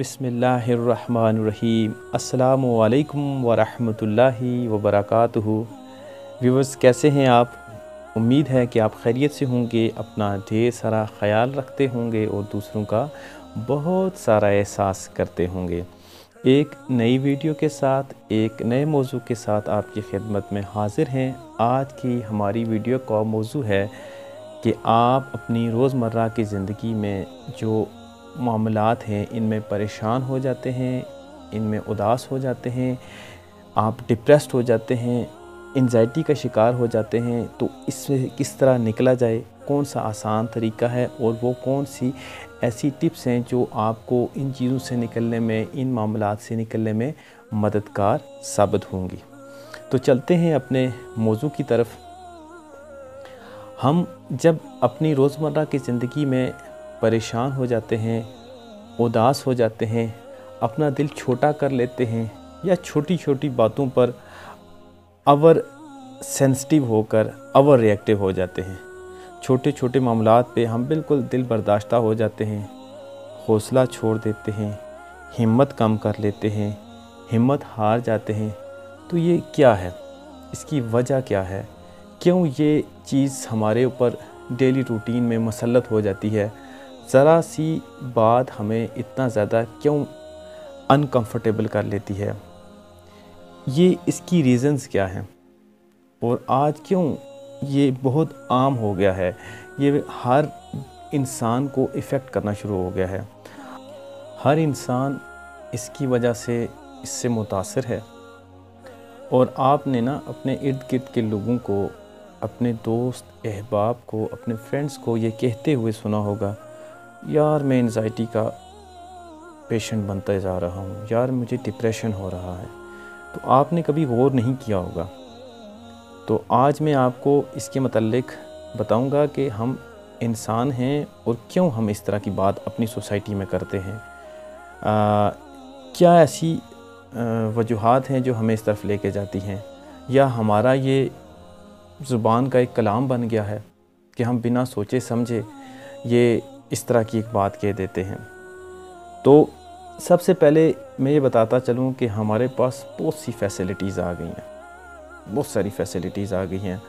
बिस्मिल्लाहिर्रहमानिर्रहीम। अस्सलामु अलैकुम वरहमतुल्लाहि वबरकातुहू। व्यूअर्स, कैसे हैं आप? उम्मीद है कि आप खैरियत से होंगे, अपना ढेर सारा ख्याल रखते होंगे और दूसरों का बहुत सारा एहसास करते होंगे। एक नई वीडियो के साथ, एक नए मौजू के साथ आपकी खिदमत में हाज़िर हैं। आज की हमारी वीडियो का मौजू है कि आप अपनी रोज़मर्रा की ज़िंदगी में जो मामलात हैं इनमें परेशान हो जाते हैं, इनमें उदास हो जाते हैं, आप डिप्रेस्ड हो जाते हैं, एंजाइटी का शिकार हो जाते हैं, तो इससे किस तरह निकला जाए, कौन सा आसान तरीका है और वो कौन सी ऐसी टिप्स हैं जो आपको इन चीज़ों से निकलने में, इन मामलात से निकलने में मददगार साबित होंगी। तो चलते हैं अपने मौजू की तरफ। हम जब अपनी रोज़मर्रा की ज़िंदगी में परेशान हो जाते हैं, उदास हो जाते हैं, अपना दिल छोटा कर लेते हैं या छोटी छोटी बातों पर ओवर सेंसिटिव होकर ओवर रिएक्टिव हो जाते हैं, छोटे छोटे मामलात पे हम बिल्कुल दिल बर्दाश्ता हो जाते हैं, हौसला छोड़ देते हैं, हिम्मत कम कर लेते हैं, हिम्मत हार जाते हैं, तो ये क्या है? इसकी वजह क्या है? क्यों ये चीज़ हमारे ऊपर डेली रूटीन में मसल्लत हो जाती है? ज़रा सी बात हमें इतना ज़्यादा क्यों अनकंफर्टेबल कर लेती है? ये इसकी रीज़न्स क्या हैं? और आज क्यों ये बहुत आम हो गया है? ये हर इंसान को इफ़ेक्ट करना शुरू हो गया है। हर इंसान इसकी वजह से इससे मुतासिर है। और आपने ना अपने इर्द गिर्द के लोगों को, अपने दोस्त अहबाब को, अपने फ्रेंड्स को ये कहते हुए सुना होगा, यार मैं एंजाइटी का पेशेंट बनता जा रहा हूँ, यार मुझे डिप्रेशन हो रहा है। तो आपने कभी गौर नहीं किया होगा। तो आज मैं आपको इसके मतलब बताऊँगा कि हम इंसान हैं और क्यों हम इस तरह की बात अपनी सोसाइटी में करते हैं। क्या ऐसी वजूहात हैं जो हमें इस तरफ लेके जाती हैं, या हमारा ये ज़ुबान का एक कलाम बन गया है कि हम बिना सोचे समझे ये इस तरह की एक बात कह देते हैं। तो सबसे पहले मैं ये बताता चलूँ कि हमारे पास बहुत सी फैसिलिटीज़ आ गई हैं, बहुत सारी फैसिलिटीज़ आ गई हैं।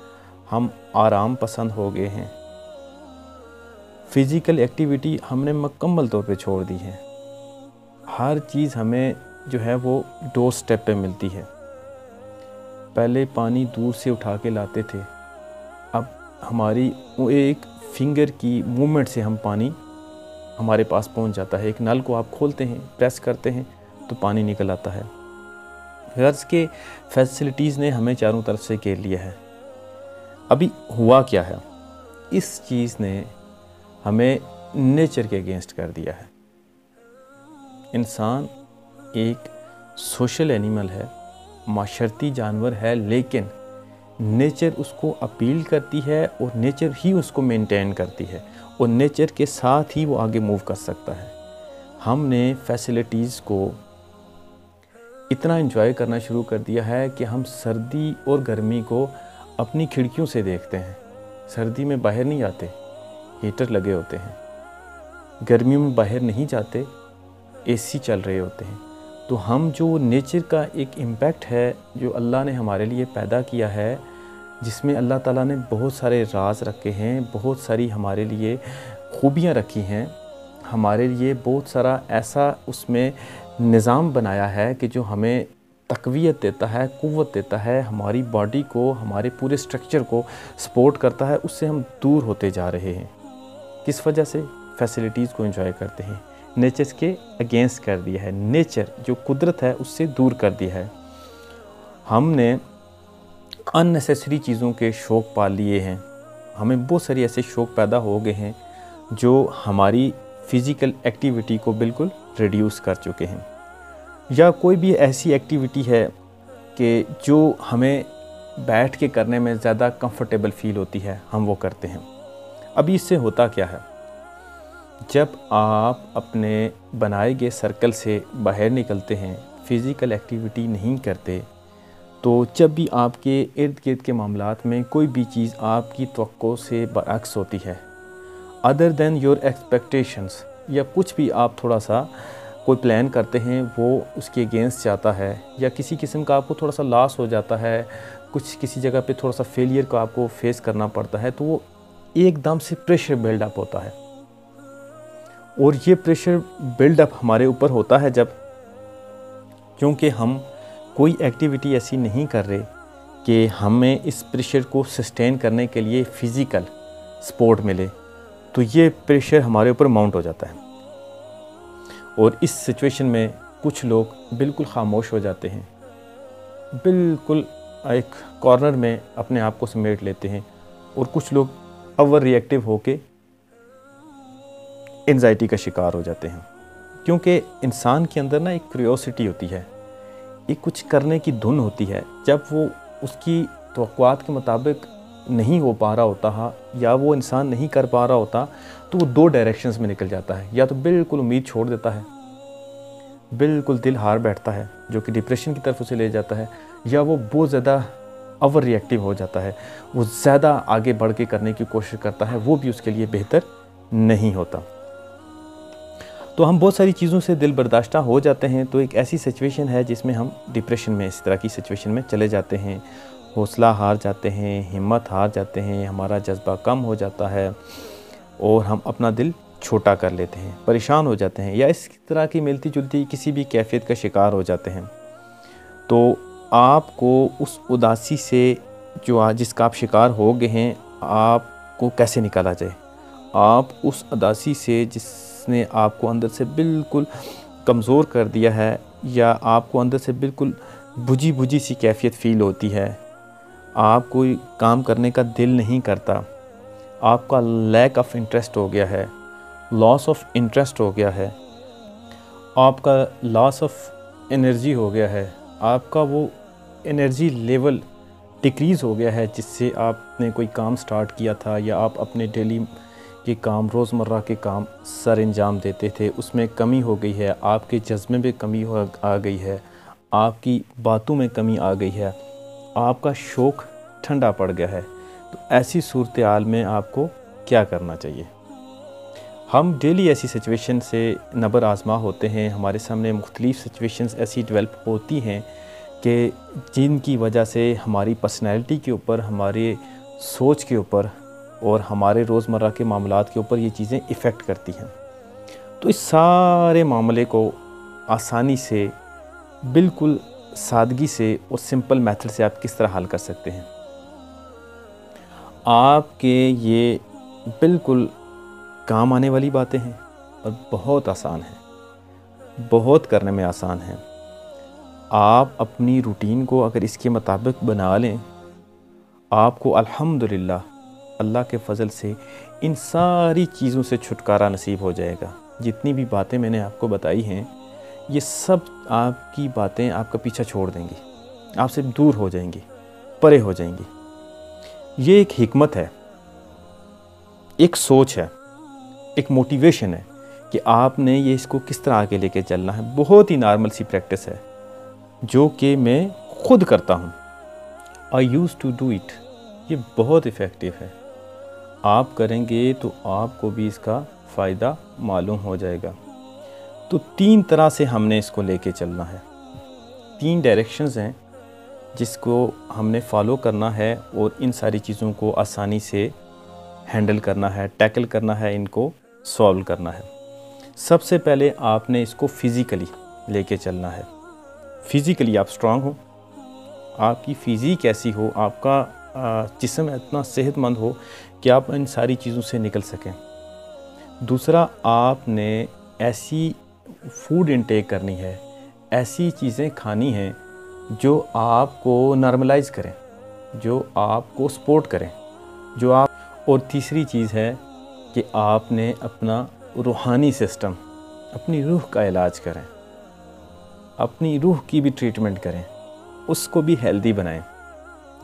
हम आराम पसंद हो गए हैं, फ़िज़िकल एक्टिविटी हमने मुकम्मल तौर पे छोड़ दी है। हर चीज़ हमें जो है वो डोर स्टेप पे मिलती है। पहले पानी दूर से उठा के लाते थे, अब हमारी एक फिंगर की मूवमेंट से हम पानी हमारे पास पहुंच जाता है। एक नल को आप खोलते हैं, प्रेस करते हैं तो पानी निकल आता है। गर्ज के फैसिलिटीज़ ने हमें चारों तरफ से घेर लिया है। अभी हुआ क्या है? इस चीज़ ने हमें नेचर के अगेंस्ट कर दिया है। इंसान एक सोशल एनिमल है, माशरती जानवर है, लेकिन नेचर उसको अपील करती है और नेचर ही उसको मेंटेन करती है और नेचर के साथ ही वो आगे मूव कर सकता है। हमने फैसिलिटीज़ को इतना एंजॉय करना शुरू कर दिया है कि हम सर्दी और गर्मी को अपनी खिड़कियों से देखते हैं। सर्दी में बाहर नहीं जाते, हीटर लगे होते हैं। गर्मियों में बाहर नहीं जाते, एसी चल रहे होते हैं। तो हम जो नेचर का एक इम्पैक्ट है जो अल्लाह ने हमारे लिए पैदा किया है, जिसमें अल्लाह ताला ने बहुत सारे राज रखे हैं, बहुत सारी हमारे लिए खूबियाँ रखी हैं, हमारे लिए बहुत सारा ऐसा उसमें निज़ाम बनाया है कि जो हमें तक़वियत देता है, क़ुव्वत देता है, हमारी बॉडी को, हमारे पूरे स्ट्रक्चर को सपोर्ट करता है। उससे हम दूर होते जा रहे हैं। किस वजह से? फैसिलिटीज़ को एंजॉय करते हैं, नेचर के अगेंस्ट कर दिया है। नेचर जो कुदरत है उससे दूर कर दिया है। हमने अननेसेसरी चीज़ों के शौक़ पाल लिए हैं। हमें बहुत सारी ऐसे शौक़ पैदा हो गए हैं जो हमारी फ़िज़िकल एक्टिविटी को बिल्कुल रिड्यूस कर चुके हैं। या कोई भी ऐसी एक्टिविटी है कि जो हमें बैठ के करने में ज़्यादा कंफर्टेबल फ़ील होती है, हम वो करते हैं। अभी इससे होता क्या है? जब आप अपने बनाए गए सर्कल से बाहर निकलते हैं, फ़िज़िकल एक्टिविटी नहीं करते, तो जब भी आपके इर्द गिर्द के मामलात में कोई भी चीज़ आपकी तवक्को से बरअक्स होती है, अदर दैन योर एक्सपेक्टेशंस, या कुछ भी आप थोड़ा सा कोई प्लान करते हैं वो उसके अगेंस्ट जाता है, या किसी किस्म का आपको थोड़ा सा लॉस हो जाता है, कुछ किसी जगह पे थोड़ा सा फेलियर को आपको फेस करना पड़ता है, तो वो एकदम से प्रेशर बिल्डअप होता है। और ये प्रेशर बिल्डअप हमारे ऊपर होता है जब, क्योंकि हम कोई एक्टिविटी ऐसी नहीं कर रहे कि हमें इस प्रेशर को सस्टेन करने के लिए फ़िज़िकल सपोर्ट मिले, तो ये प्रेशर हमारे ऊपर माउंट हो जाता है। और इस सिचुएशन में कुछ लोग बिल्कुल खामोश हो जाते हैं, बिल्कुल एक कॉर्नर में अपने आप को समेट लेते हैं, और कुछ लोग ओवर रिएक्टिव होके एंजाइटी का शिकार हो जाते हैं। क्योंकि इंसान के अंदर ना एक क्यूरियोसिटी होती है, एक कुछ करने की धुन होती है। जब वो उसकी तवक्कुआत के मुताबिक नहीं हो पा रहा होता या वो इंसान नहीं कर पा रहा होता, तो वो दो डायरेक्शंस में निकल जाता है। या तो बिल्कुल उम्मीद छोड़ देता है, बिल्कुल दिल हार बैठता है, जो कि डिप्रेशन की तरफ उसे ले जाता है, या वो बहुत ज़्यादा ओवर रिएक्टिव हो जाता है, वो ज़्यादा आगे बढ़ के करने की कोशिश करता है, वो भी उसके लिए बेहतर नहीं होता। तो हम बहुत सारी चीज़ों से दिल बर्दाश्ता हो जाते हैं। तो एक ऐसी सिचुएशन है जिसमें हम डिप्रेशन में, इस तरह की सिचुएशन में चले जाते हैं, हौसला हार जाते हैं, हिम्मत हार जाते हैं, हमारा जज्बा कम हो जाता है और हम अपना दिल छोटा कर लेते हैं, परेशान हो जाते हैं, या इस तरह की मिलती जुलती किसी भी कैफियत का शिकार हो जाते हैं। तो आपको उस उदासी से जिसका आप शिकार हो गए हैं, आपको कैसे निकाला जाए? आप उस उदासी से जिसने आपको अंदर से बिल्कुल कमज़ोर कर दिया है, या आपको अंदर से बिल्कुल बुझी बुझी सी कैफियत फ़ील होती है, आप कोई काम करने का दिल नहीं करता, आपका लैक ऑफ इंटरेस्ट हो गया है, लॉस ऑफ इंटरेस्ट हो गया है, आपका लॉस ऑफ एनर्जी हो गया है, आपका वो एनर्जी लेवल डिक्रीज़ हो गया है जिससे आपने कोई काम स्टार्ट किया था, या आप अपने डेली के काम, रोज़मर्रा के काम सर अंजाम देते थे, उसमें कमी हो गई है, आपके जज्बे में कमी आ गई है, आपकी बातों में कमी आ गई है, आपका शौक़ ठंडा पड़ गया है। तो ऐसी सूरत हाल में आपको क्या करना चाहिए? हम डेली ऐसी सिचुएशन से नबर आज़मा होते हैं, हमारे सामने मुख्तलिफ़ सिचुएशंस ऐसी डेवलप होती हैं कि जिनकी वजह से हमारी पर्सनैलिटी के ऊपर, हमारे सोच के ऊपर और हमारे रोज़मर्रा के मामलात के ऊपर ये चीज़ें इफ़ेक्ट करती हैं। तो इस सारे मामले को आसानी से, बिल्कुल सादगी से और सिंपल मेथड से आप किस तरह हल कर सकते हैं? आपके ये बिल्कुल काम आने वाली बातें हैं और बहुत आसान हैं, बहुत करने में आसान हैं। आप अपनी रूटीन को अगर इसके मुताबिक बना लें, आपको अल्हम्दुलिल्लाह अल्लाह के फ़ज़ल से इन सारी चीज़ों से छुटकारा नसीब हो जाएगा। जितनी भी बातें मैंने आपको बताई हैं, ये सब आपकी बातें आपका पीछा छोड़ देंगी, आपसे दूर हो जाएंगी, परे हो जाएंगी। ये एक हिकमत है, एक सोच है, एक मोटिवेशन है कि आपने ये इसको किस तरह आगे लेके चलना है। बहुत ही नॉर्मल सी प्रैक्टिस है जो कि मैं ख़ुद करता हूँ। आई यूज़ टू डू इट। ये बहुत इफ़ेक्टिव है। आप करेंगे तो आपको भी इसका फ़ायदा मालूम हो जाएगा। तो 3 तरह से हमने इसको लेके चलना है। 3 डायरेक्शंस हैं जिसको हमने फॉलो करना है और इन सारी चीज़ों को आसानी से हैंडल करना है, टैकल करना है, इनको सॉल्व करना है। सबसे पहले आपने इसको फ़िज़िकली लेके चलना है। फ़िज़िकली आप स्ट्रांग हो, आपकी फ़िज़ीक ऐसी हो, आपका जिस्म इतना सेहतमंद हो कि आप इन सारी चीज़ों से निकल सकें। दूसरा, आपने ऐसी फूड इंटेक करनी है, ऐसी चीज़ें खानी हैं जो आपको नॉर्मलाइज़ करें, जो आपको सपोर्ट करें, जो आप। और तीसरी चीज़ है कि आपने अपना रूहानी सिस्टम, अपनी रूह का इलाज करें, अपनी रूह की भी ट्रीटमेंट करें, उसको भी हेल्दी बनाएं।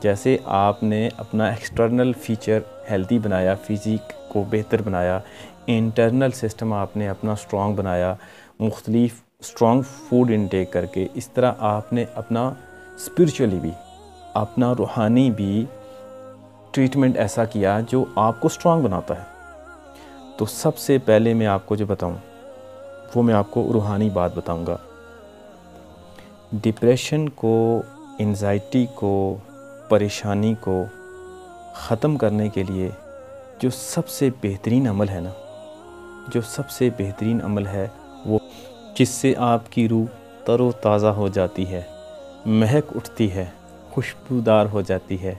जैसे आपने अपना एक्सटर्नल फीचर हेल्दी बनाया, फ़िज़िक को बेहतर बनाया, इंटरनल सिस्टम आपने अपना स्ट्रॉन्ग बनाया, मुख्तलिफ स्ट्रॉन्ग फूड इनटेक करके, इस तरह आपने अपना स्पिरिचुअली भी, अपना रूहानी भी ट्रीटमेंट ऐसा किया जो आपको स्ट्रॉन्ग बनाता है। तो सबसे पहले मैं आपको जो बताऊं, वो मैं आपको रूहानी बात बताऊंगा। डिप्रेशन को, एंजाइटी को, परेशानी को ख़त्म करने के लिए जो सबसे बेहतरीन अमल है ना, जो सबसे बेहतरीन अमल है वो, जिससे आपकी रूह तरोताज़ा हो जाती है, महक उठती है, खुशबूदार हो जाती है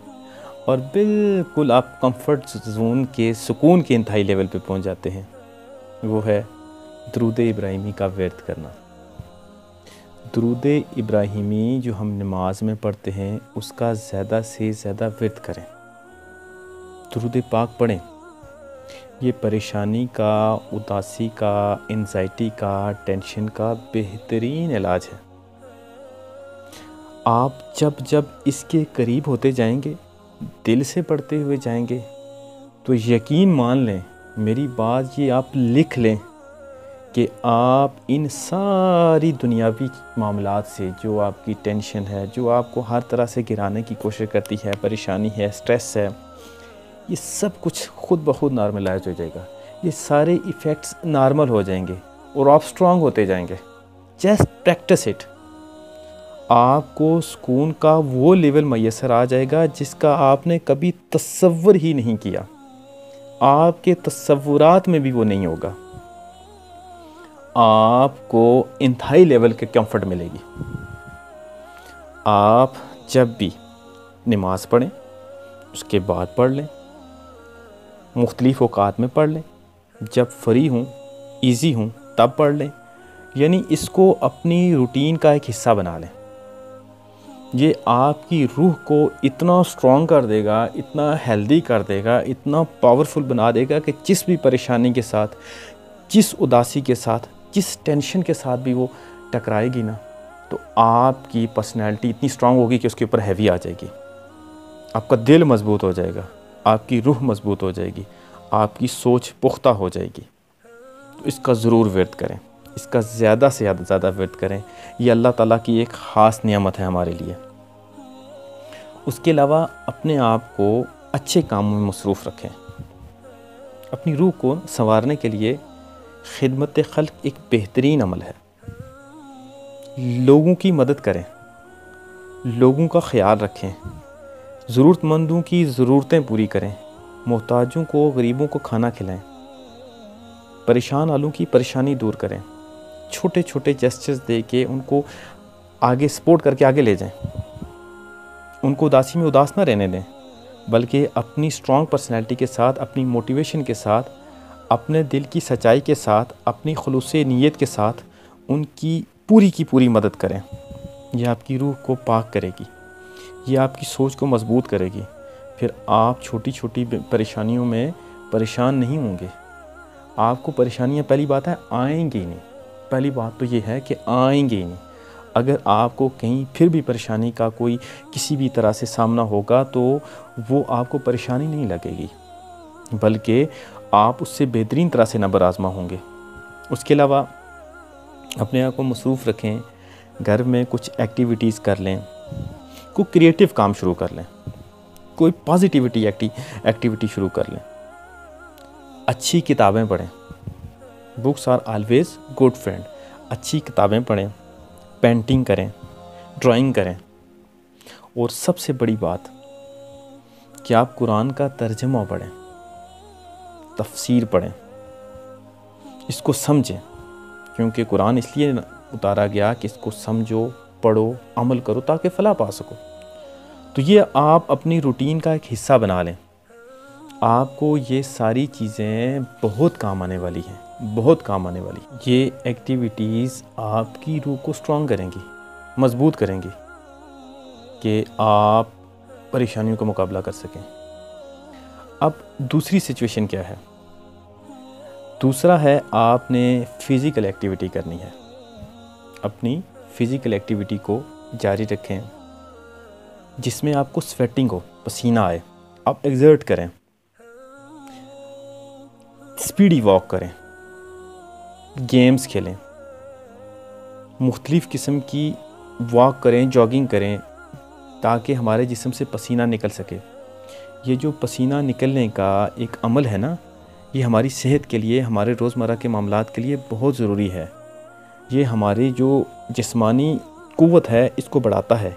और बिल्कुल आप कंफर्ट जोन के सुकून के इंतहाई लेवल पे पहुंच जाते हैं, वो है दुरूद इब्राहिमी का वर्द करना। दुरूद इब्राहिमी जो हम नमाज में पढ़ते हैं उसका ज़्यादा से ज़्यादा वर्द करें, दुरूद पाक पढ़ें। ये परेशानी का, उदासी का, एंजाइटी का, टेंशन का बेहतरीन इलाज है। आप जब जब इसके करीब होते जाएंगे, दिल से पढ़ते हुए जाएंगे, तो यकीन मान लें, मेरी बात ये आप लिख लें कि आप इन सारी दुनियावी मामलात से, जो आपकी टेंशन है, जो आपको हर तरह से गिराने की कोशिश करती है, परेशानी है, स्ट्रेस है, ये सब कुछ खुद ब खुद नॉर्मलाइज हो जाएगा। ये सारे इफ़ेक्ट्स नॉर्मल हो जाएंगे और आप स्ट्रांग होते जाएंगे। Just practice it. आपको सुकून का वो लेवल मैसर आ जाएगा जिसका आपने कभी तसव्वुर ही नहीं किया, आपके तसव्वुरात में भी वो नहीं होगा। आपको इंतहाई लेवल के कंफर्ट मिलेगी। आप जब भी नमाज पढ़ें, उसके बाद पढ़ लें, मुख्तलिफ़ औकात में पढ़ लें, जब फ्री हूँ, ईज़ी हूँ तब पढ़ लें। यानी इसको अपनी रूटीन का एक हिस्सा बना लें। ये आपकी रूह को इतना स्ट्रॉन्ग कर देगा, इतना हेल्दी कर देगा, इतना पावरफुल बना देगा कि जिस भी परेशानी के साथ, जिस उदासी के साथ, जिस टेंशन के साथ भी वो टकराएगी ना, तो आपकी पर्सनैलिटी इतनी स्ट्रॉन्ग होगी कि उसके ऊपर हैवी आ जाएगी। आपका दिल मजबूत हो जाएगा, आपकी रूह मजबूत हो जाएगी, आपकी सोच पुख्ता हो जाएगी। तो इसका ज़रूर वर्द करें, इसका ज़्यादा से ज़्यादा वर्द करें। ये अल्लाह ताला की एक ख़ास नियामत है हमारे लिए। उसके अलावा अपने आप को अच्छे कामों में मसरूफ़ रखें। अपनी रूह को संवारने के लिए खिदमत खल्क एक बेहतरीन अमल है। लोगों की मदद करें, लोगों का ख्याल रखें, ज़रूरतमंदों की ज़रूरतें पूरी करें, मोहताजों को, गरीबों को खाना खिलाएं, परेशान वालों की परेशानी दूर करें, छोटे छोटे जेस्चर्स दे के उनको आगे सपोर्ट करके आगे ले जाएं। उनको उदासी में उदास ना रहने दें, बल्कि अपनी स्ट्रॉन्ग पर्सनैलिटी के साथ, अपनी मोटिवेशन के साथ, अपने दिल की सच्चाई के साथ, अपनी खुलूस नीयत के साथ उनकी पूरी की पूरी मदद करें। यह आपकी रूह को पाक करेगी, ये आपकी सोच को मजबूत करेगी। फिर आप छोटी छोटी परेशानियों में परेशान नहीं होंगे। आपको परेशानियां, पहली बात है, आएंगी नहीं। पहली बात तो ये है कि आएंगे ही नहीं। अगर आपको कहीं फिर भी परेशानी का कोई किसी भी तरह से सामना होगा तो वो आपको परेशानी नहीं लगेगी, बल्कि आप उससे बेहतरीन तरह से नबर आज़मा होंगे। उसके अलावा अपने आप को मसरूफ़ रखें, घर में कुछ एक्टिविटीज़ कर लें, कोई क्रिएटिव काम शुरू कर लें, कोई पॉजिटिविटी एक्टिविटी शुरू कर लें, अच्छी किताबें पढ़ें। Books are always good friend. अच्छी किताबें पढ़ें, पेंटिंग करें, ड्राइंग करें, और सबसे बड़ी बात कि आप कुरान का तर्जुमा पढ़ें, तफसीर पढ़ें, इसको समझें, क्योंकि कुरान इसलिए उतारा गया कि इसको समझो, पढ़ो, अमल करो ताकि फ़लाह पा सको। तो ये आप अपनी रूटीन का एक हिस्सा बना लें। आपको ये सारी चीज़ें बहुत काम आने वाली हैं, बहुत काम आने वाली। ये एक्टिविटीज़ आपकी रूह को स्ट्रॉन्ग करेंगी, मजबूत करेंगी कि आप परेशानियों का मुकाबला कर सकें। अब दूसरी सिचुएशन क्या है? दूसरा है, आपने फ़िज़िकल एक्टिविटी करनी है। अपनी फ़िज़िकल एक्टिविटी को जारी रखें जिसमें आपको स्वेटिंग हो, पसीना आए, आप एक्सर्ट करें, स्पीडी वॉक करें, गेम्स खेलें, मुख्तलिफ़ किस्म की वॉक करें, जॉगिंग करें, ताकि हमारे जिस्म से पसीना निकल सके। ये जो पसीना निकलने का एक अमल है ना, ये हमारी सेहत के लिए, हमारे रोज़मर्रा के मामलात के लिए बहुत ज़रूरी है। ये हमारी जो जिस्मानी क़ुव्वत है इसको बढ़ाता है।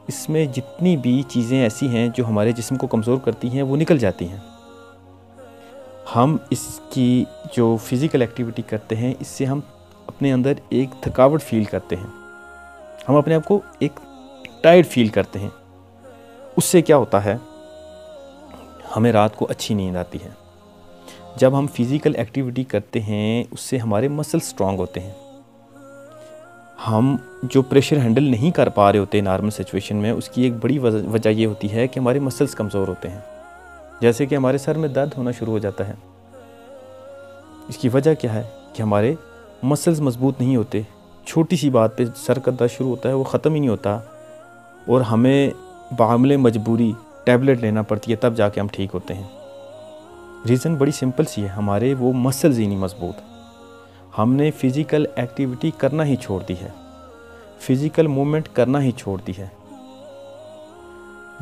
इसमें जितनी भी चीज़ें ऐसी हैं जो हमारे जिस्म को कमज़ोर करती हैं वो निकल जाती हैं। हम इसकी जो फ़िज़िकल एक्टिविटी करते हैं इससे हम अपने अंदर एक थकावट फ़ील करते हैं, हम अपने आप को एक टायर्ड फ़ील करते हैं। उससे क्या होता है, हमें रात को अच्छी नींद आती है। जब हम फ़िज़िकल एक्टिविटी करते हैं उससे हमारे मसल स्ट्रॉन्ग होते हैं। हम जो प्रेशर हैंडल नहीं कर पा रहे होते नॉर्मल सिचुएशन में, उसकी एक बड़ी वजह ये होती है कि हमारे मसल्स कमज़ोर होते हैं। जैसे कि हमारे सर में दर्द होना शुरू हो जाता है। इसकी वजह क्या है कि हमारे मसल्स मजबूत नहीं होते। छोटी सी बात पे सर का दर्द शुरू होता है, वो ख़त्म ही नहीं होता और हमें बामले मजबूरी टैबलेट लेना पड़ती है, तब जाके हम ठीक होते हैं। रीज़न बड़ी सिंपल सी है, हमारे वो मसल्स ही नहीं मजबूत। हमने फ़िज़िकल एक्टिविटी करना ही छोड़ दी है, फ़िज़िकल मूवमेंट करना ही छोड़ दी है।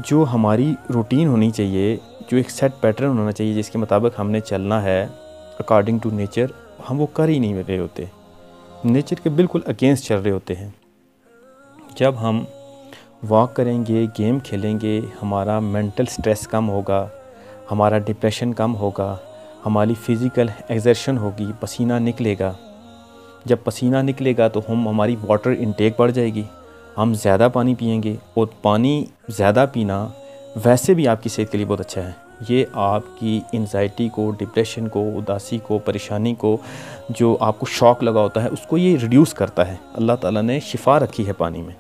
जो हमारी रूटीन होनी चाहिए, जो एक सेट पैटर्न होना चाहिए जिसके मुताबिक हमने चलना है अकॉर्डिंग टू नेचर, हम वो कर ही नहीं रहे होते, नेचर के बिल्कुल अगेंस्ट चल रहे होते हैं। जब हम वॉक करेंगे, गेम खेलेंगे, हमारा मेंटल स्ट्रेस कम होगा, हमारा डिप्रेशन कम होगा, हमारी फ़िज़िकल एक्सर्शन होगी, पसीना निकलेगा। जब पसीना निकलेगा तो हमारी वाटर इनटेक बढ़ जाएगी, हम ज़्यादा पानी पिएंगे और पानी ज़्यादा पीना वैसे भी आपकी सेहत के लिए बहुत अच्छा है। ये आपकी एंजाइटी को, डिप्रेशन को, उदासी को, परेशानी को, जो आपको शॉक लगा होता है उसको ये रिड्यूस करता है। अल्लाह ताला ने शिफा रखी है पानी में।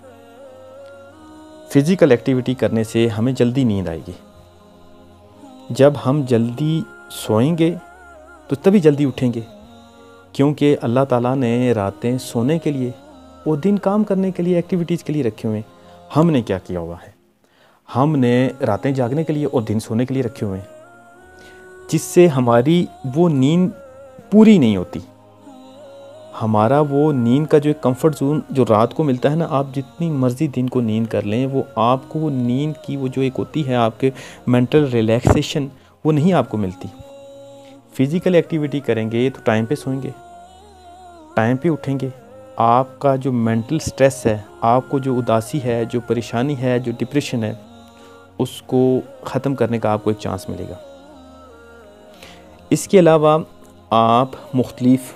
फ़िज़िकल एक्टिविटी करने से हमें जल्दी नींद आएगी। जब हम जल्दी सोएंगे तो तभी जल्दी उठेंगे, क्योंकि अल्लाह ताला ने रातें सोने के लिए और दिन काम करने के लिए, एक्टिविटीज़ के लिए रखे हुए हैं। हमने क्या किया हुआ है, हमने रातें जागने के लिए और दिन सोने के लिए रखे हुए हैं, जिससे हमारी वो नींद पूरी नहीं होती। हमारा वो नींद का जो एक कंफर्ट जोन जो रात को मिलता है ना, आप जितनी मर्ज़ी दिन को नींद कर लें, वो आपको वो नींद की वो जो एक होती है आपके मेंटल रिलैक्सेशन, वो नहीं आपको मिलती। फ़िज़िकल एक्टिविटी करेंगे तो टाइम पे सोएंगे, टाइम पे उठेंगे। आपका जो मेंटल स्ट्रेस है, आपको जो उदासी है, जो परेशानी है, जो डिप्रेशन है, उसको ख़त्म करने का आपको एक चांस मिलेगा। इसके अलावा आप मुख्तलिफ़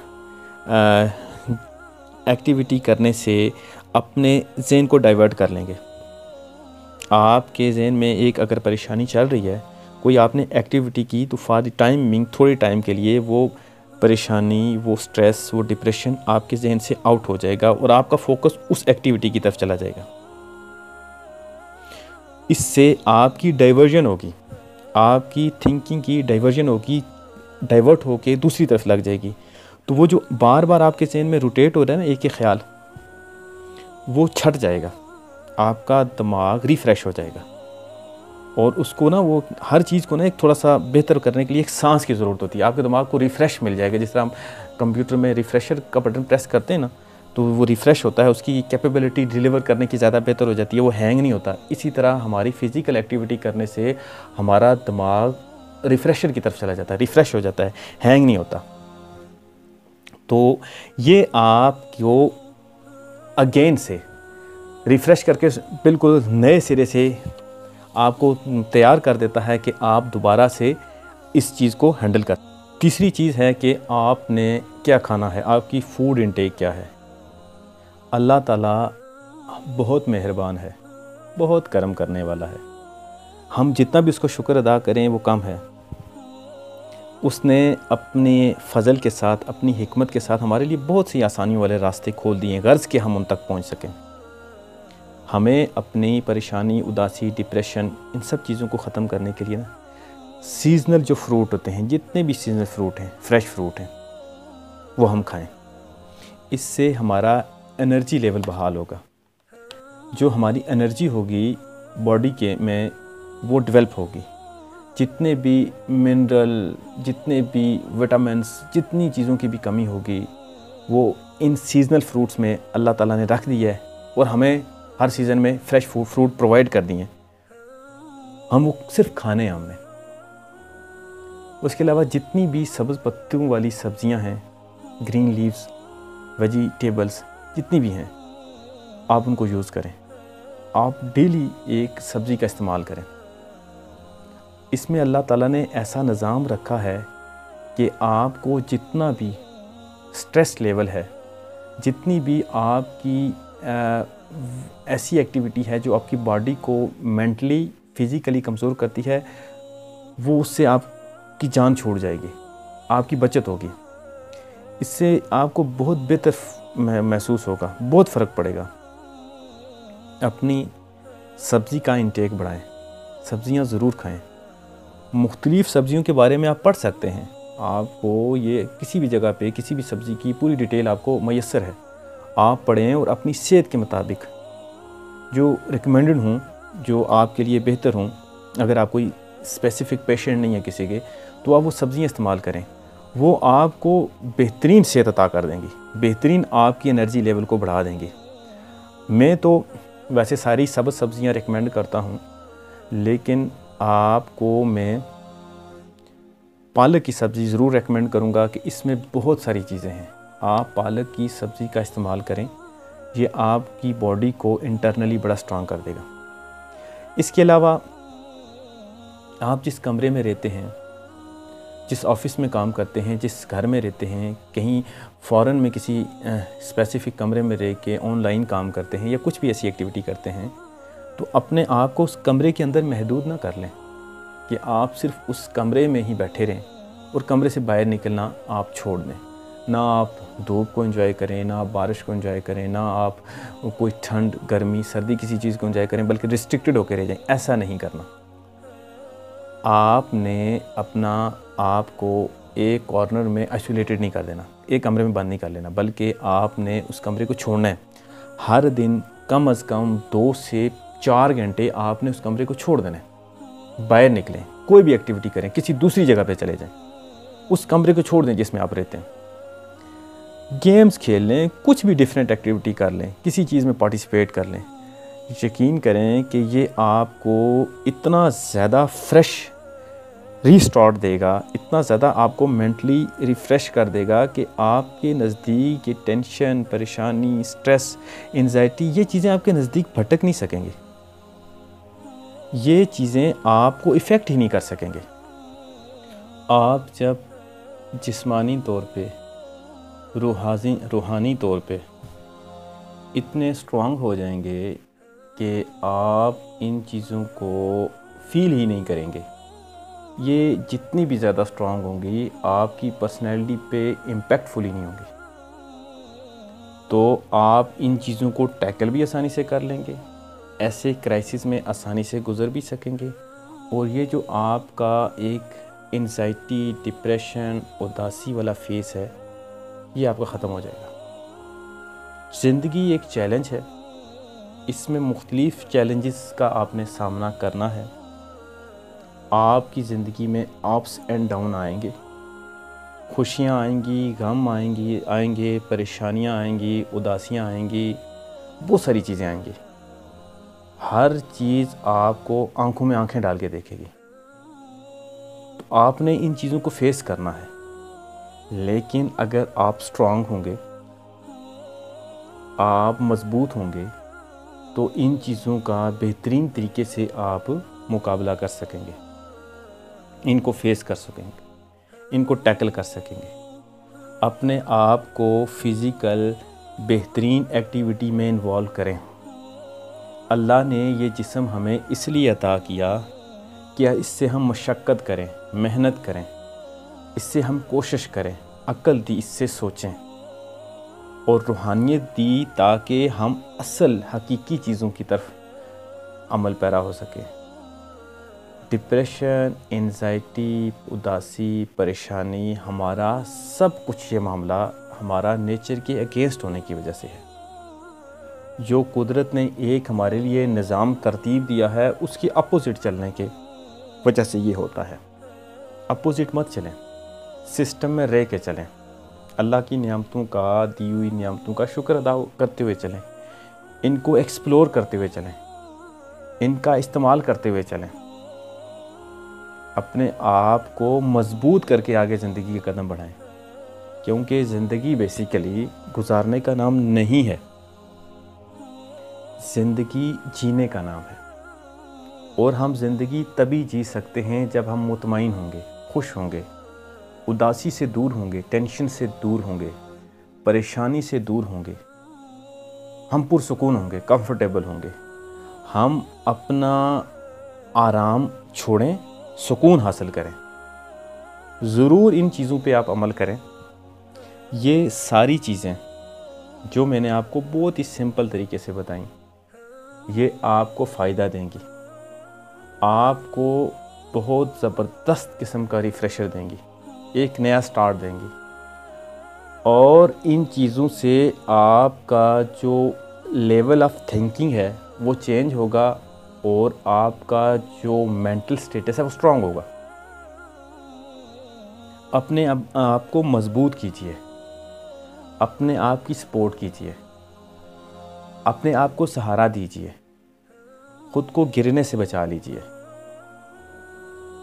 एक्टिविटी करने से अपने ज़हन को डाइवर्ट कर लेंगे। आपके ज़हन में एक अगर परेशानी चल रही है, कोई आपने एक्टिविटी की तो फॉर द टाइमिंग, थोड़े टाइम के लिए वो परेशानी, वो स्ट्रेस, वो डिप्रेशन आपके ज़हन से आउट हो जाएगा और आपका फोकस उस एक्टिविटी की तरफ चला जाएगा। इससे आपकी डाइवर्जन होगी, आपकी थिंकिंग की डाइवर्जन होगी, डाइवर्ट होके दूसरी तरफ लग जाएगी। तो वो जो बार बार आपके ज़हन में रोटेट हो रहा है ना एक ही ख्याल, वो छट जाएगा, आपका दिमाग रिफ़्रेश हो जाएगा। और उसको ना, वो हर चीज़ को ना एक थोड़ा सा बेहतर करने के लिए एक सांस की ज़रूरत होती है। आपके दिमाग को रिफ़्रेश मिल जाएगा। जिस तरह हम कंप्यूटर में रिफ़्रेशर का बटन प्रेस करते हैं ना, तो वो रिफ़्रेश होता है, उसकी कैपेबिलिटी डिलीवर करने की ज़्यादा बेहतर हो जाती है, वो हैंग नहीं होता। इसी तरह हमारी फ़िज़िकल एक्टिविटी करने से हमारा दिमाग रिफ़्रेशर की तरफ चला जाता है, रिफ़्रेश हो जाता है, हैंग नहीं होता। तो ये आपको अगेन से रिफ़्रेश करके बिल्कुल नए सिरे से आपको तैयार कर देता है कि आप दोबारा से इस चीज़ को हैंडल कर। तीसरी चीज़ है कि आपने क्या खाना है, आपकी फ़ूड इनटेक क्या है। अल्लाह ताला बहुत मेहरबान है, बहुत करम करने वाला है। हम जितना भी उसको शुक्र अदा करें वो कम है। उसने अपने फ़ज़ल के साथ, अपनी हिकमत के साथ हमारे लिए बहुत सी आसानियों वाले रास्ते खोल दिए हैं, गर्ज़ के हम उन तक पहुँच सकें। हमें अपनी परेशानी, उदासी, डिप्रेशन, इन सब चीज़ों को ख़त्म करने के लिए ना, सीज़नल जो फ्रूट होते हैं, जितने भी सीज़नल फ्रूट हैं, फ्रेश फ्रूट हैं, वो हम खाएं। इससे हमारा एनर्जी लेवल बहाल होगा। जो हमारी एनर्जी होगी बॉडी के में, वो डेवलप होगी। जितने भी मिनरल, जितने भी विटामिन्स, जितनी चीज़ों की भी कमी होगी, वो इन सीज़नल फ्रूट्स में अल्लाह ताला ने रख दी है और हमें हर सीज़न में फ्रेश फ्रूट प्रोवाइड कर दिए हैं। हम वो सिर्फ खाने हैं हमने। उसके अलावा जितनी भी सब्ज़ पत्तियों वाली सब्ज़ियां हैं, ग्रीन लीव्स, वेजिटेबल्स, जितनी भी हैं, आप उनको यूज़ करें। आप डेली एक सब्ज़ी का इस्तेमाल करें। इसमें अल्लाह ताला ने ऐसा निज़ाम रखा है कि आपको जितना भी स्ट्रेस लेवल है, जितनी भी आपकी ऐसी एक्टिविटी है जो आपकी बॉडी को मेंटली फिज़िकली कमज़ोर करती है, वो उससे आपकी जान छूट जाएगी, आपकी बचत होगी। इससे आपको बहुत बेहतर महसूस होगा, बहुत फ़र्क पड़ेगा। अपनी सब्ज़ी का इंटेक बढ़ाएं, सब्ज़ियां ज़रूर खाएं। मुख्तलिफ़ सब्ज़ियों के बारे में आप पढ़ सकते हैं, आपको ये किसी भी जगह पे किसी भी सब्ज़ी की पूरी डिटेल आपको मैसर है। आप पढ़ें और अपनी सेहत के मुताबिक जो रिकमेंडेड हों, जो आपके लिए बेहतर हों। अगर आप कोई स्पेसिफ़िक पेशेंट नहीं है किसी के, तो आप वो सब्ज़ियाँ इस्तेमाल करें, वो आपको बेहतरीन सेहत अता कर देंगी, बेहतरीन आपकी एनर्जी लेवल को बढ़ा देंगी। मैं तो वैसे सारी सब्ज़ सब्ज़ियाँ रिकमेंड करता हूँ, लेकिन आपको मैं पालक की सब्ज़ी ज़रूर रेकमेंड करूँगा कि इसमें बहुत सारी चीज़ें हैं। आप पालक की सब्ज़ी का इस्तेमाल करें, ये आपकी बॉडी को इंटरनली बड़ा स्ट्रॉन्ग कर देगा। इसके अलावा आप जिस कमरे में रहते हैं, जिस ऑफ़िस में काम करते हैं, जिस घर में रहते हैं, कहीं फ़ॉरेन में किसी स्पेसिफ़िक कमरे में रह के ऑनलाइन काम करते हैं या कुछ भी ऐसी एक्टिविटी करते हैं, तो अपने आप को उस कमरे के अंदर महदूद ना कर लें कि आप सिर्फ उस कमरे में ही बैठे रहें और कमरे से बाहर निकलना आप छोड़ दें। ना आप धूप को एंजॉय करें, ना आप बारिश को एंजॉय करें, ना आप कोई ठंड, गर्मी, सर्दी किसी चीज़ को एंजॉय करें, बल्कि रिस्ट्रिक्टेड होकर रह जाएं। ऐसा नहीं करना। आपने अपना आप को एक कॉर्नर में आइसोलेटेड नहीं कर देना, एक कमरे में बंद नहीं कर लेना, बल्कि आपने उस कमरे को छोड़ना है। हर दिन कम से कम 2 से 4 घंटे आपने उस कमरे को छोड़ देना है। बाहर निकलें, कोई भी एक्टिविटी करें, किसी दूसरी जगह पे चले जाएं, उस कमरे को छोड़ दें जिसमें आप रहते हैं। गेम्स खेल लें, कुछ भी डिफरेंट एक्टिविटी कर लें, किसी चीज़ में पार्टिसिपेट कर लें। यकीन करें कि ये आपको इतना ज़्यादा फ्रेश रीस्टार्ट देगा, इतना ज़्यादा आपको मेंटली रिफ़्रेश कर देगा कि आपके नज़दीक ये टेंशन, परेशानी, स्ट्रेस, एंजाइटी, ये चीज़ें आपके नज़दीक भटक नहीं सकेंगी। ये चीज़ें आपको इफ़ेक्ट ही नहीं कर सकेंगे। आप जब जिस्मानी तौर पे, रूहानी तौर पे इतने स्ट्रांग हो जाएंगे कि आप इन चीज़ों को फील ही नहीं करेंगे। ये जितनी भी ज़्यादा स्ट्रांग होंगी, आपकी पर्सनैलिटी पे इम्पैक्टफुल ही नहीं होंगी। तो आप इन चीज़ों को टैकल भी आसानी से कर लेंगे, ऐसे क्राइसिस में आसानी से गुज़र भी सकेंगे, और ये जो आपका एक एंजाइटी, डिप्रेशन, उदासी वाला फेस है, ये आपका ख़त्म हो जाएगा। ज़िंदगी एक चैलेंज है, इसमें मुख्तलिफ़ चैलेंजेस का आपने सामना करना है। आपकी ज़िंदगी में अप्स एंड डाउन आएंगे, खुशियाँ आएंगी, गम आएंगे, परेशानियाँ आएंगी, उदासियाँ आएंगी, बहुत सारी चीज़ें आएंगी। हर चीज़ आपको आंखों में आंखें डाल के देखेगी। तो आपने इन चीज़ों को फेस करना है। लेकिन अगर आप स्ट्रांग होंगे, आप मज़बूत होंगे, तो इन चीज़ों का बेहतरीन तरीके से आप मुकाबला कर सकेंगे, इनको फेस कर सकेंगे, इनको टैकल कर सकेंगे। अपने आप को फ़िज़िकल बेहतरीन एक्टिविटी में इन्वॉल्व करें। अल्लाह ने ये जिस्म हमें इसलिए अता किया कि इससे हम मशक्क़त करें, मेहनत करें, इससे हम कोशिश करें, अक्ल दी इससे सोचें, और रूहानियत दी ताकि हम असल हकीकी चीज़ों की तरफ अमल पैरा हो सके। डिप्रेशन, एंजाइटी, उदासी, परेशानी, हमारा सब कुछ ये मामला हमारा नेचर के अगेंस्ट होने की वजह से है। जो कुदरत ने एक हमारे लिए निज़ाम तरतीब दिया है, उसके अपोज़िट चलने के वजह से ये होता है। अपोज़िट मत चलें, सिस्टम में रह के चलें, अल्लाह की नियामतों का, दी हुई नियामतों का शुक्र अदा करते हुए चलें, इनको एक्सप्लोर करते हुए चलें, इनका इस्तेमाल करते हुए चलें, अपने आप को मज़बूत करके आगे ज़िंदगी के कदम बढ़ाएं। क्योंकि ज़िंदगी बेसिकली गुजारने का नाम नहीं है, ज़िंदगी जीने का नाम है। और हम ज़िंदगी तभी जी सकते हैं जब हम मुतमईन होंगे, खुश होंगे, उदासी से दूर होंगे, टेंशन से दूर होंगे, परेशानी से दूर होंगे, हम पुरसुकून होंगे, कंफर्टेबल होंगे। हम अपना आराम छोड़ें, सुकून हासिल करें। ज़रूर इन चीज़ों पे आप अमल करें। ये सारी चीज़ें जो मैंने आपको बहुत ही सिंपल तरीके से बताई, ये आपको फ़ायदा देंगी, आपको बहुत ज़बरदस्त किस्म का रिफ़्रेशर देंगी, एक नया स्टार्ट देंगी। और इन चीज़ों से आपका जो लेवल ऑफ थिंकिंग है वो चेंज होगा और आपका जो मेंटल स्टेटस है वो स्ट्रॉन्ग होगा। अपने आप को मजबूत कीजिए, अपने आप की सपोर्ट कीजिए, अपने आप को सहारा दीजिए, ख़ुद को गिरने से बचा लीजिए।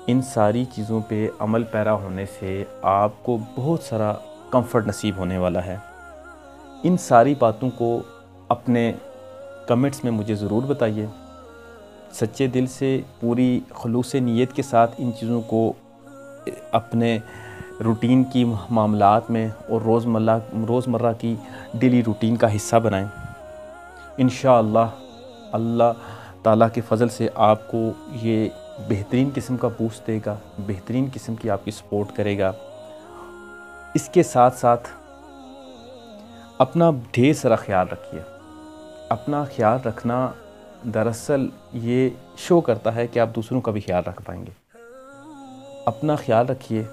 इन सारी चीज़ों पे अमल पैरा होने से आपको बहुत सारा कंफर्ट नसीब होने वाला है। इन सारी बातों को अपने कमेंट्स में मुझे ज़रूर बताइए। सच्चे दिल से, पूरी खुलूस नीयत के साथ इन चीज़ों को अपने रूटीन की मामलात में और रोज़मर्रा की डेली रूटीन का हिस्सा बनाएं। इंशाअल्लाह अल्लाह ताला के फ़ज़ल से आपको ये बेहतरीन किस्म का बूस्ट देगा, बेहतरीन किस्म की आपकी सपोर्ट करेगा। इसके साथ साथ अपना ढेर सारा ख्याल रखिए। अपना ख्याल रखना दरअसल ये शो करता है कि आप दूसरों का भी ख्याल रख पाएंगे। अपना ख्याल रखिए,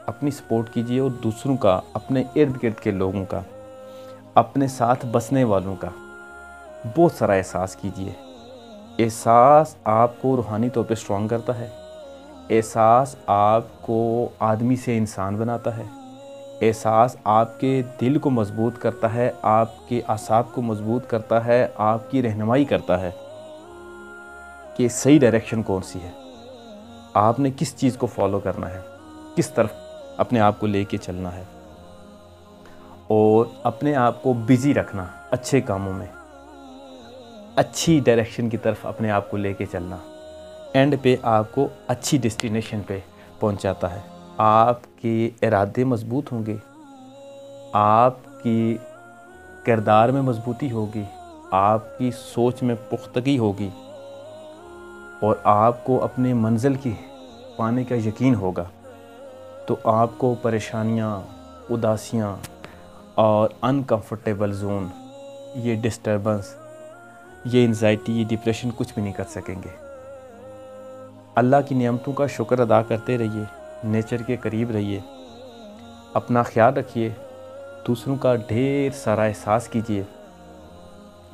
अपनी सपोर्ट कीजिए और दूसरों का, अपने इर्द गिर्द के लोगों का, अपने साथ बसने वालों का बहुत सारा एहसास कीजिए। एहसास आपको रूहानी तौर पे स्ट्रॉन्ग करता है। एहसास आपको आदमी से इंसान बनाता है। एहसास आपके दिल को मजबूत करता है, आपके आसाब को मजबूत करता है, आपकी रहनुमाई करता है कि सही डायरेक्शन कौन सी है, आपने किस चीज़ को फॉलो करना है, किस तरफ अपने आप को लेके चलना है। और अपने आप को बिज़ी रखना अच्छे कामों में, अच्छी डायरेक्शन की तरफ अपने आप को लेके चलना एंड पे आपको अच्छी डेस्टिनेशन पे पहुंचाता है। आपके इरादे मजबूत होंगे, आपकी किरदार में मजबूती होगी, आपकी सोच में पुख्तगी होगी और आपको अपने मंजिल की पाने का यकीन होगा, तो आपको परेशानियाँ, उदासियाँ और अनकंफर्टेबल जोन, ये डिस्टर्बेंस, ये एंजाइटी, ये डिप्रेशन कुछ भी नहीं कर सकेंगे। अल्लाह की नेमतों का शुक्र अदा करते रहिए, नेचर के करीब रहिए, अपना ख्याल रखिए, दूसरों का ढेर सारा एहसास कीजिए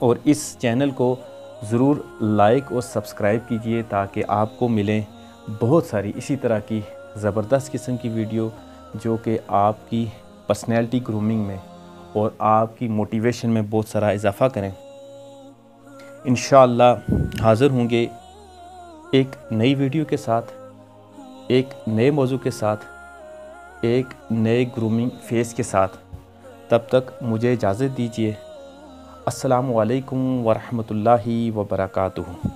और इस चैनल को ज़रूर लाइक और सब्सक्राइब कीजिए ताकि आपको मिलें बहुत सारी इसी तरह की ज़बरदस्त किस्म की वीडियो जो कि आपकी पर्सनैलिटी ग्रूमिंग में और आपकी मोटिवेशन में बहुत सारा इजाफ़ा करें। इंशाअल्लाह हाज़िर होंगे एक नई वीडियो के साथ, एक नए मौजू के साथ, एक नए ग्रूमिंग फेस के साथ। तब तक मुझे इजाज़त दीजिए। अस्सलामु अलैकुम वरहमतुल्लाहि वबरकातुहू।